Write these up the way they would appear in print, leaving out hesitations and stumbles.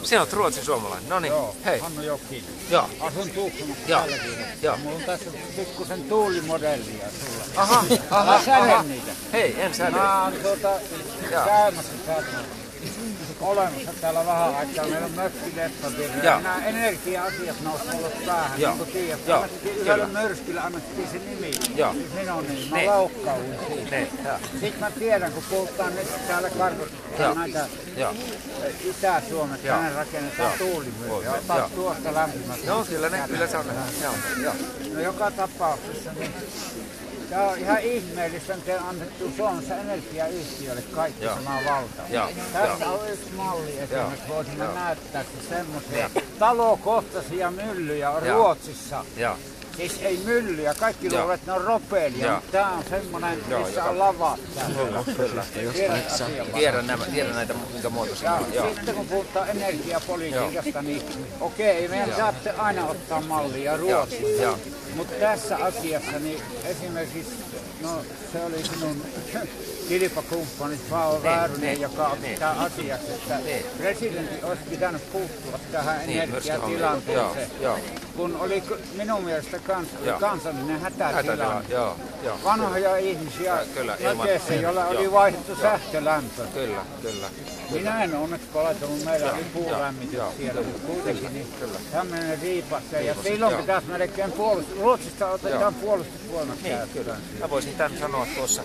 Se on Ruotsin suomalainen. No niin, hei. Hannu Jokinen. Joo. Asun Tuuksunassa Joo. tälläkin. Joo. Mulla on tässä pikkusen tuulimodellia sulla. Aha. Älä säde niitä. Hei, en säde. Mä oon käymässä olemassa täällä vähän aikaa. Meillä on mökkileppävirja. Ja nämä energia-asiat nousi mulle päähän. Niin kuin tiedät. Annettiin yhdelle myrskylle annettiin se nimi. Siis minun nimi. Mä loukkauin siitä. Sitten mä tiedän, kun puhutaan nyt täällä kartoitetaan näitä Itä-Suomessa. Tänne rakennetaan tuulimyllyjä. Ota tuosta lämpimästi. Joo, kyllä se on. No joka tapauksessa niin tämä on ihan ihmeellistä, että on annettu Suomessa energiayhtiöille kaikki sama valta. Tässä on yksi malli esimerkiksi, voisimme näyttää, että semmoisia talokohtaisia myllyjä on Ruotsissa. Siis ei myllyjä, kaikki luulevat, että ne on ropelia, mutta tämä on semmoinen, missä on lavat. Tiedän näitä, minkä muotoisia. Sitten kun puhutaan energiapolitiikasta, niin okei, meidän saatte aina ottaa mallia Ruotsista. Mutta tässä asiassa, niin esimerkiksi, no se oli sinun kilpakumppani Paavo Väyrynen, joka otti tämän asiaksi, että presidentti olisi pitänyt puuttua tähän energiatilanteeseen, kun oli minun mielestä kansallinen hätätilanne. Vanhoja ihmisiä mökeissä, joilla oli vaihdettu sähkölämpö. Kyllä. Minä en onneksi laittanut meillä puulämmitys siellä, mutta kuitenkin niin tämmöinen riipasee. Ja silloin pitäisi melkein Ruotsista otetaan puolustusvoimat käyttöön. Mä voisin tämän sanoa tuossa.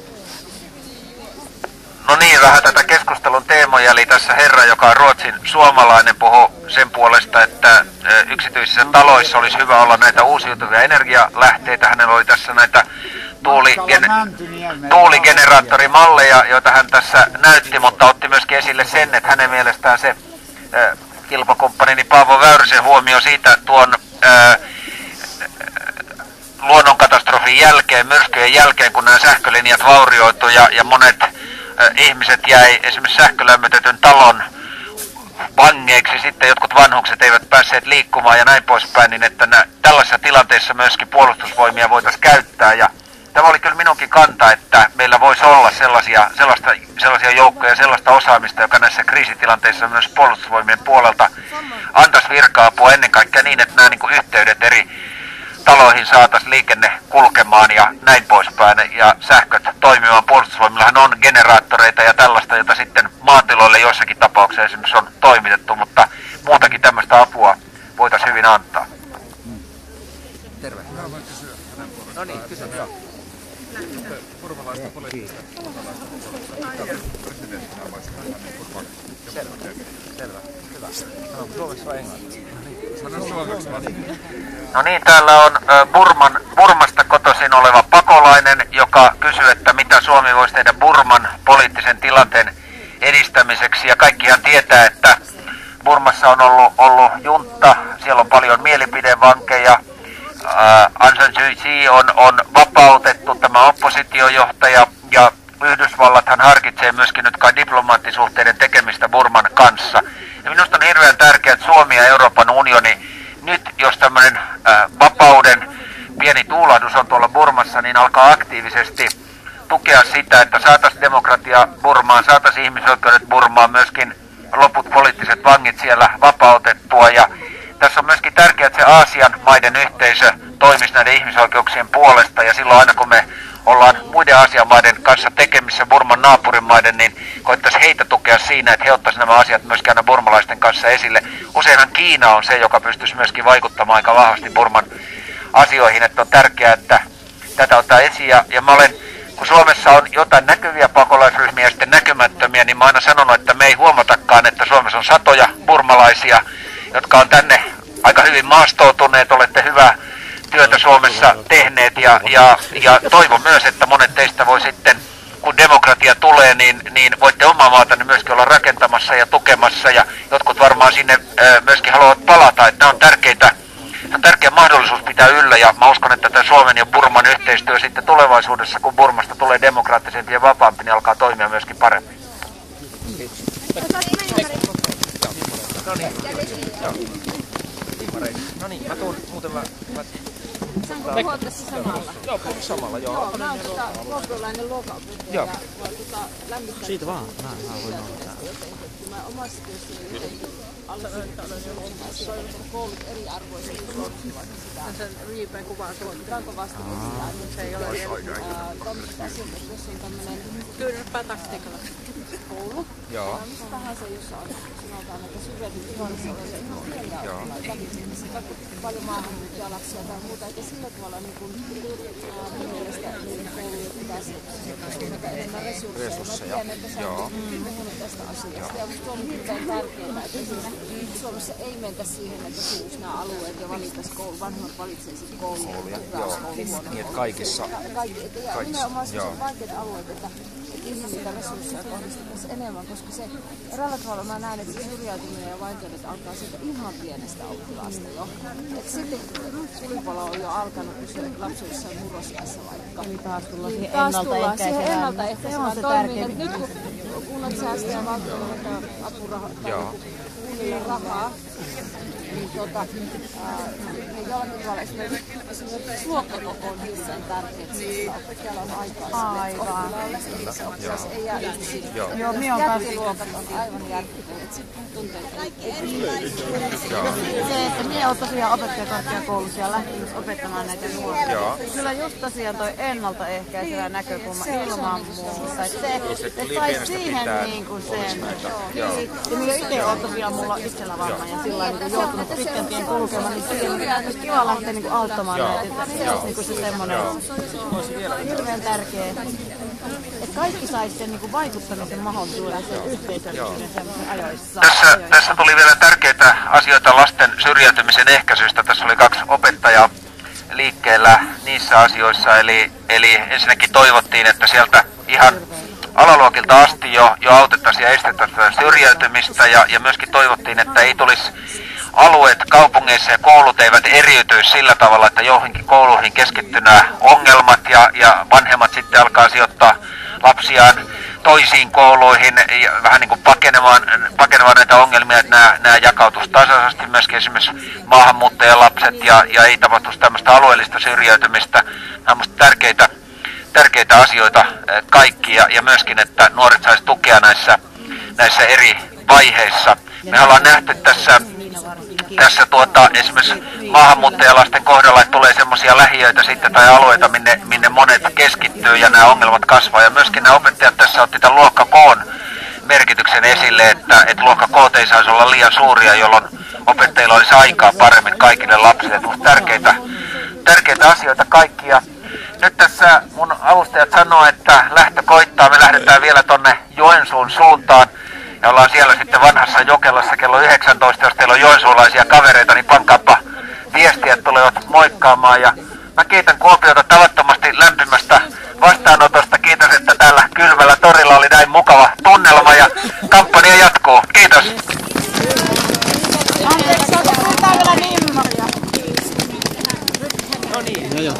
No niin, vähän tätä keskustelun teemoja, eli tässä herra, joka on Ruotsin suomalainen, puhuu sen puolesta, että yksityisissä taloissa olisi hyvä olla näitä uusiutuvia energialähteitä. Hänellä oli tässä näitä tuuligeneraattorimalleja, joita hän tässä näytti, mutta otti myöskin esille sen, että hänen mielestään se kilpakumppanini Paavo Väyrysen huomio siitä tuon luonnonkatastrofin jälkeen, myrskyjen jälkeen, kun nämä sähkölinjat vaurioitui ja monet ihmiset jäi esimerkiksi sähkölämmitetyn talon vangeiksi, sitten jotkut vanhukset eivät päässeet liikkumaan ja näin poispäin, niin että tällaisessa tilanteessa myöskin puolustusvoimia voitaisiin käyttää. Ja tämä oli kyllä minunkin kanta, että meillä voisi olla sellaisia joukkoja ja sellaista osaamista, joka näissä kriisitilanteissa myös puolustusvoimien puolelta antaisi virka-apua ennen kaikkea niin, että nämä niin kuin yhteydet eri taloihin saataisiin liikenne kulkemaan ja näin poispäin ja sähköt toimimaan. Puolustusvoimillahan on generaattoreita ja tällaista, jota sitten maatiloille joissakin tapauksissa esimerkiksi on toimitettu, mutta muutakin tämmöistä apua voitaisiin hyvin antaa. Terve. No niin, kysy. Purvalaista poliittista. Selvä. Hyvä. Sanoiko suomeksi vai englanniksi? Sano suomeksi. No niin, täällä on Burmasta kotoisin oleva pakolainen, joka kysyy, että mitä Suomi voisi tehdä Burman poliittisen tilanteen edistämiseksi. Ja kaikkihan tietää, että Burmassa on ollut juntta, siellä on paljon mielipidevankeja. Aung San Suu Kyi on vapautettu, tämä oppositiojohtaja, ja Yhdysvallathan harkitsee myöskin nyt kai diplomaattisuhteiden tekemistä Burman kanssa. Ja minusta on hirveän tärkeää, että Suomi ja Euroopan unioni nyt, jos tämmöinen vapauden pieni tuulahdus on tuolla Burmassa, niin alkaa aktiivisesti tukea sitä, että saataisiin demokratia Burmaan, saataisiin ihmisoikeudet Burmaan, myöskin loput poliittiset vangit siellä vapautettua. Ja tässä on myöskin tärkeää, että se Aasian maiden yhteisö toimisi näiden ihmisoikeuksien puolesta, ja silloin aina kun me ollaan muiden Aasian maiden kanssa tekemissä, Burman naapurimaiden, niin koittaisiin heitä tukea siinä, että he ottaisivat nämä asiat myöskin aina burmalaisten kanssa esille. Useinhan Kiina on se, joka pystyisi myöskin vaikuttamaan aika vahvasti Burman asioihin, että on tärkeää, että tätä ottaa esiin. Ja mä olen, kun Suomessa on jotain näkyviä pakolaisryhmiä ja sitten näkymättömiä, niin mä aina sanonut, että me ei huomatakaan, että Suomessa on satoja burmalaisia, jotka on tänne aika hyvin maastoutuneet, olette hyvää työtä Suomessa tehneet ja toivon myös, että monet teistä voi sitten, kun demokratia tulee, niin voitte omaa maatanne myöskin olla rakentamassa ja tukemassa, ja jotkut varmaan sinne myöskin haluavat palata, että nämä on tärkeä mahdollisuus pitää yllä, ja mä uskon, että tämä Suomen ja Burman yhteistyö sitten tulevaisuudessa, kun Burmasta tulee demokraattisempi ja vapaampi, niin alkaa toimia myöskin paremmin. No niin, mä tuun muuten puhua tässä samalla. Joo, puhua samalla, joo. Joo, mä oon vuokralainen lokakuuta ja lämmittää. Siitä vaan, mä voin olla täällä. Mä omassa työssäni jotenkin koulut eriarvoisesti kohdistuvat sitä. Sen riipeen kuvaa tuon. Saanko vastata sitä? Se ei ole tämmöiset asiat, että jos on tämmöinen taktiikalla koulu, missä tahansa, jossa on sanotaan, että syrjäytynyt nuorissa olevia ihan pieniä oppilaita, paljon maahanmuuttajalapsia tai muuta, eikä sillä tavalla niin kuin minun mielestä niiden koulujen pitäisi suunnata enemmän resursseja. Mä tiedän, että sä oot puhunut tästä asiasta ja minusta on hirveän tärkeää, että Suomessa ei mentä siihen, että suus nämä alueet ja vanhemmat valitseisivat kouluja. Niin, että kaikissa. Ja nimenomaan se on vaikeat alueet, että ihan niitä resursseja kohdistettaisiin enemmän, koska se eräällä tavalla mä näen, että syrjäytyminen ja vaikeudet alkaa siitä ihan pienestä oppilaasta jo. Et sitten tulipalo on jo alkanut, kun se lapsuudessa on murrosiässä vaikka. Eli taas tullaan siihen ennaltaehkäisevään toimiin. Nyt kun kunnat säästää ja valtiolla apurahaa kunnille rahaa, niin jollakin tavalla esimerkiksi luokkakoko on hirveän tärkeä, että opettajalla on aikaa sille oppilaalle, eli se oppilas ei jää yksin. Jättiluokat on aivan järkyttävät. Sitten tuntee, se, että minä olen tosiaan opettajakorkeakoulussa ja lähtenyt opettamaan näitä nuoria. Kyllä just tosiaan toi ennaltaehkäisevä näkökulma ilman muuta. Se saisi siihen niin kuin sen. Ja minä itse olen tosiaan, mulla on itsellä vamma ja sillä lailla joutunut pitkän tien kulkemaan, niin siihen olisi kiva lähteä niin kuin auttamaan näitä. Se olisi niin kuin se semmoinen hirveän tärkeä, että kaikki saisi sen niin kuin vaikuttamisen mahdollisuuden sen yhteisöllisyyden semmoisen ajoissa. Tässä tuli vielä tärkeitä asioita lasten syrjäytymisen ehkäisystä. Tässä oli 2 opettajaa liikkeellä niissä asioissa. Eli ensinnäkin toivottiin, että sieltä ihan alaluokilta asti jo autettaisiin ja estettäisiin syrjäytymistä ja myöskin toivottiin, että ei tulisi alueet kaupungeissa ja koulut eivät eriytyisi sillä tavalla, että johonkin kouluihin keskittyy nämä ongelmat ja vanhemmat sitten alkaa sijoittaa lapsiaan toisiin kouluihin ja vähän niin kuin pakenemaan näitä ongelmia, että nämä jakautuisi tasaisesti myöskin esimerkiksi maahanmuuttajalapset ja ei tapahtuisi tämmöistä alueellista syrjäytymistä. Nämä ovat tärkeitä asioita kaikki ja myöskin, että nuoret saisi tukea näissä eri vaiheissa. Me ollaan nähty tässä esimerkiksi maahanmuuttajalasten kohdalla, että tulee semmoisia lähiöitä sitten tai alueita, minne monet keskittyy ja nämä ongelmat kasvaa. Ja myöskin nämä opettajat tässä otti tämän luokkakoon merkityksen esille, että luokkakoot ei saisi olla liian suuria, jolloin opettajilla olisi aikaa paremmin kaikille lapsille. Tärkeitä asioita kaikkia. Nyt tässä mun avustajat sanoo, että lähtö koittaa. Me lähdetään vielä tonne Joensuun suuntaan. Ja ollaan siellä sitten vanhassa Jokelassa kello 19. Jos teillä on joensuulaisia kavereita, niin pankaapa viestiä, että tulevat moikkaamaan. Ja mä kiitän Kuopiota tavattomasti lämpimästä vastaanotosta. Kiitos, että täällä kylmällä torilla oli näin mukava tunnelma ja kampanja jatkuu. Kiitos! Anteeksi, otetaan vielä nimmaria. No niin.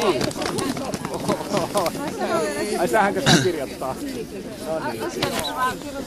Ai sähänkö sä kirjoittaa? No niin.